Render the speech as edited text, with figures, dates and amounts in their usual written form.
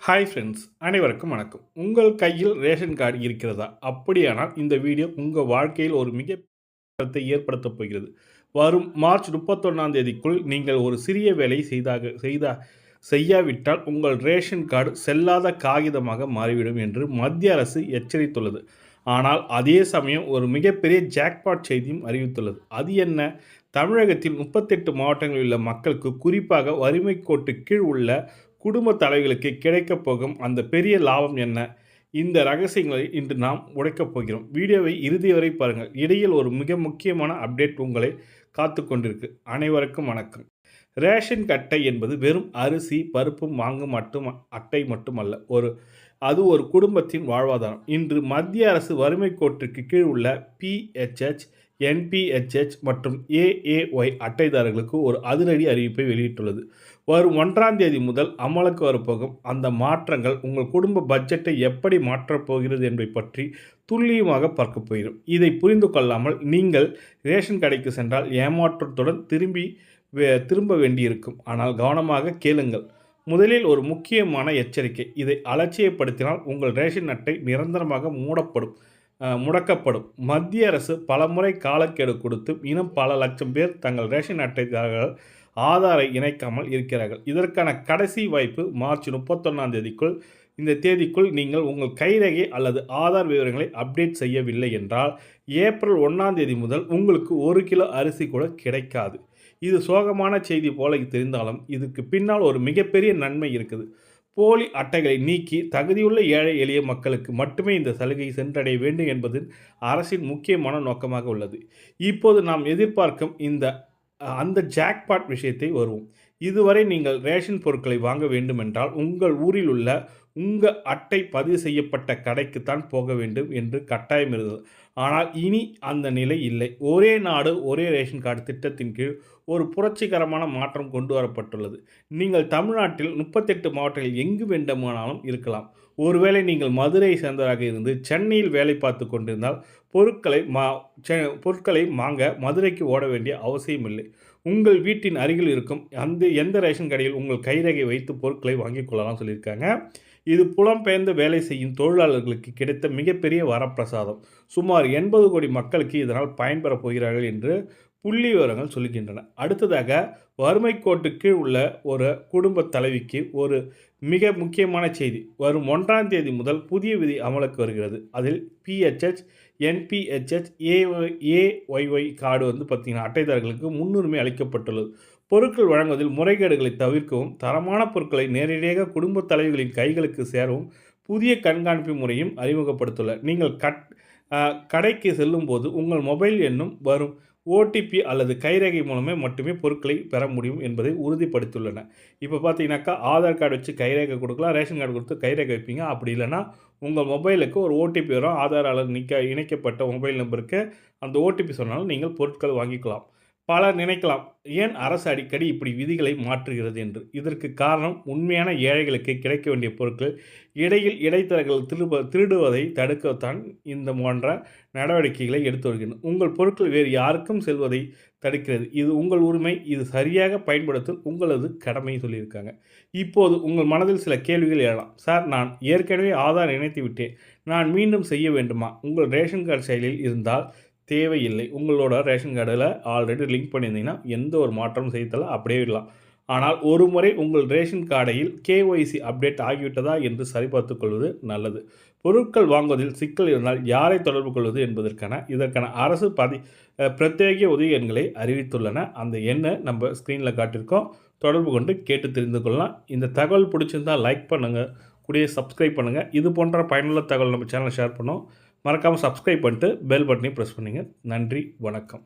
Hi friends, அனைவருக்கும் வணக்கம். உங்கள் கையில் ரேஷன் கார்டு இருக்கிறதா? அப்படியானால் இந்த வீடியோ உங்கள் வாழ்க்கையில் ஒரு மிக மாற்றத்தை ஏற்படுத்தப் போகிறது. வரும் மார்ச் 31ஆம் தேதிக்குள் நீங்கள் ஒரு சிறிய வேலை செய்யாவிட்டால் உங்கள் ரேஷன் கார்டு செல்லாத காகிதமாக மாறிவிடும் என்று மத்திய அரசு எச்சரித்துள்ளது. ஆனால் அதே சமயம் ஒரு மிகப்பெரிய ஜாக்பாட் செய்தியும் அறிவித்துள்ளது. அது என்ன? தமிழகத்தில் 38 மாவட்டங்களில் உள்ள மக்களுக்கு, குறிப்பாக வறுமை கோட்டு கீழ் உள்ள குடும்ப தலைவர்களுக்கு கிடைக்கப் போகும் அந்த பெரிய லாபம் என்ன? இந்த ரகசியங்களை இன்று நாம் உடைக்கப் போகிறோம். வீடியோவை இறுதி வரை பாருங்கள். இடையில் ஒரு மிக முக்கியமான அப்டேட் உங்களை காத்து கொண்டிருக்கு. அனைவருக்கும் வணக்கம். ரேஷன் அட்டை என்பது வெறும் அரிசி, பருப்பு வாங்கும் அட்டை மட்டுமல்ல. அது ஒரு குடும்பத்தின் வாழ்வாதாரம். இன்று மத்திய அரசு வறுமை கோட்டிற்கு கீழ் உள்ள பிஹெச்ஹெச், என்பிஹெச்ஹெச் மற்றும் ஏஏஒய் அட்டைதாரர்களுக்கு ஒரு அதிரடி அறிவிப்பை வெளியிட்டுள்ளது. வரும் 1ஆம் தேதி முதல் அமலுக்கு வரப்போகும் அந்த மாற்றங்கள் உங்கள் குடும்ப பட்ஜெட்டை எப்படி மாற்றப் போகிறது என்பதை பற்றி துல்லியமாக பார்க்க போகிறோம். இதை புரிந்து கொள்ளாமல் நீங்கள் ரேஷன் கடைக்கு சென்றால் ஏமாற்றத்துடன் திரும்ப வேண்டியிருக்கும். ஆனால் கவனமாக கேளுங்கள். முதலில் ஒரு முக்கியமான எச்சரிக்கை. இதை அலட்சியப்படுத்தினால் உங்கள் ரேஷன் அட்டை நிரந்தரமாக முடக்கப்படும். மத்திய அரசு பலமுறை காலக்கெடு கொடுத்து இன்னும் பல லட்சம் பேர் தங்கள் ரேஷன் அட்டைதாரர்கள் ஆதாரை இணைக்காமல் இருக்கிறார்கள். இதற்கான கடைசி வாய்ப்பு மார்ச் 31ஆம் தேதிக்குள். இந்த தேதிக்குள் நீங்கள் உங்கள் கைரேகை அல்லது ஆதார் விவரங்களை அப்டேட் செய்யவில்லை என்றால் ஏப்ரல் 1ஆம் தேதி முதல் உங்களுக்கு 1 கிலோ அரிசி கூட கிடைக்காது. இது சோகமான செய்தி போல தெரிந்தாலும் இதுக்கு பின்னால் ஒரு மிகப்பெரிய நன்மை இருக்குது. போலி அட்டைகளை நீக்கி தகுதியுள்ள ஏழை எளிய மக்களுக்கு மட்டுமே இந்த சலுகை சென்றடைய வேண்டும் என்பது அரசின் முக்கியமான நோக்கமாக உள்ளது. இப்போது நாம் எதிர்பார்க்கும் அந்த ஜாக்பாட் விஷயத்தை வருவோம். இதுவரை நீங்கள் ரேஷன் பொருட்களை வாங்க வேண்டுமென்றால் உங்கள் ஊரில் உள்ள உங்கள் அட்டை பதிவு செய்யப்பட்ட கடைக்குத்தான் போக வேண்டும் என்று கட்டாயம் இருந்தது. ஆனால் இனி அந்த நிலை இல்லை. ஒரே நாடு ஒரே ரேஷன் கார்டு திட்டத்தின் கீழ் ஒரு புரட்சிகரமான மாற்றம் கொண்டு வரப்பட்டுள்ளது. நீங்கள் தமிழ்நாட்டில் 38 மாவட்டங்களில் எங்கு வேண்டுமானாலும் இருக்கலாம். ஒருவேளை நீங்கள் மதுரையை சேர்ந்தவராக இருந்து சென்னையில் வேலை பார்த்து கொண்டிருந்தால் பொருட்களை வாங்க மதுரைக்கு ஓட வேண்டிய அவசியமில்லை. உங்கள் வீட்டின் அருகில் இருக்கும் எந்த ரேஷன் கடையில் உங்கள் கைரேகை வைத்து பொருட்களை வாங்கிக் கொள்ளலாம் சொல்லியிருக்காங்க. இது புலம்பெயர்ந்து வேலை செய்யும் தொழிலாளர்களுக்கு கிடைத்த மிகப்பெரிய வரப்பிரசாதம். சுமார் 80 கோடி மக்களுக்கு இதனால் பயன்பெறப் போகிறார்கள் என்று புள்ளி விவரங்கள் சொல்கின்றன. அடுத்ததாக, வறுமை கோட்டு கீழ் உள்ள ஒரு குடும்ப தலைவிக்கு ஒரு மிக முக்கியமான செய்தி. வரும் 1ஆம் தேதி முதல் புதிய விதி அமலுக்கு வருகிறது. அதில் பிஹெச்ஹெச், என்பிஹெச்ஹெச், ஏஒய்ஒய் கார்டு பார்த்திங்கன்னா அட்டைதாரர்களுக்கு முன்னுரிமை அளிக்கப்பட்டுள்ளது. பொருட்கள் வழங்குவதில் முறைகேடுகளை தவிர்க்கவும், தரமான பொருட்களை நேரடியாக குடும்ப தலைவிகளின் கைகளுக்கு சேரவும் புதிய கண்காணிப்பு முறையும் அறிமுகப்படுத்தியுள்ளது. நீங்கள் கடைக்கு செல்லும்போது உங்கள் மொபைல் எண்ணும் வரும் ஓடிபி அல்லது கைரேகை மூலமே மட்டுமே பொருட்களை பெற முடியும் என்பதை உறுதிப்படுத்தியுள்ளன. இப்போ பார்த்தீங்கன்னாக்கா ஆதார் கார்டு வச்சு கைரேகை கொடுக்கலாம், ரேஷன் கார்டு கொடுத்து கைரேகை வைப்பீங்க. அப்படி இல்லைனா உங்கள் மொபைலுக்கு ஒரு ஓடிபி வரும். ஆதார் அல்லது இணைக்கப்பட்ட மொபைல் நம்பருக்கு அந்த ஓடிபி சொன்னாலும் நீங்கள் பொருட்கள் வாங்கிக்கலாம். பலர் நினைக்கலாம், ஏன் அரசு அடிக்கடி இப்படி விதிகளை மாற்றுகிறது என்று. இதற்கு காரணம், உண்மையான ஏழைகளுக்கு கிடைக்க வேண்டிய பொருட்கள் இடையில் இடைத்தரகர்கள் திருடுவதை தடுக்கத்தான் இந்த போன்ற நடவடிக்கைகளை எடுத்து வருகின்றன. உங்கள் பொருட்கள் வேறு யாருக்கும் செல்வதை தடுக்கிறது. இது உங்கள் உரிமை. இது சரியாக பயன்படுத்தும் உங்களது கடமை சொல்லியிருக்காங்க. இப்போது உங்கள் மனதில் சில கேள்விகள் எழலாம். சார், நான் ஏற்கனவே ஆதார் இணைத்து விட்டேன், நான் மீண்டும் செய்ய வேண்டுமா? உங்கள் ரேஷன் கார்டு செயலில் இருந்தால் தேவையில்லை. உங்களோட ரேஷன் கார்டில் ஆல்ரெடி லிங்க் பண்ணியிருந்தீங்கன்னா எந்த ஒரு மாற்றமும் செய்யல, அப்படியே விடலாம். ஆனால் ஒரு முறை உங்கள் ரேஷன் கார்டையில் கேஒய்சி அப்டேட் ஆகிவிட்டதா என்று சரிபார்த்துக் கொள்வது நல்லது. பொருட்கள் வாங்குவதில் சிக்கல் இருந்தால் யாரை தொடர்பு கொள்வது இதற்கான அரசு பிரத்யேக உதவி எண்களை அறிவித்துள்ளன. அந்த எண்ணை நம்ம ஸ்க்ரீனில் காட்டியிருக்கோம். தொடர்பு கொண்டு கேட்டு தெரிந்து கொள்ளலாம். இந்த தகவல் பிடிச்சிருந்தால் லைக் பண்ணுங்கள், கூடயே சப்ஸ்கிரைப் பண்ணுங்கள். இது போன்ற பயனுள்ள தகவல் நம்ம சேனலை ஷேர் பண்ணோம். மறக்காமல் சப்ஸ்கிரைப் பண்ணிட்டு பெல் பட்டனையும் ப்ரெஸ் பண்ணுங்கள். நன்றி, வணக்கம்.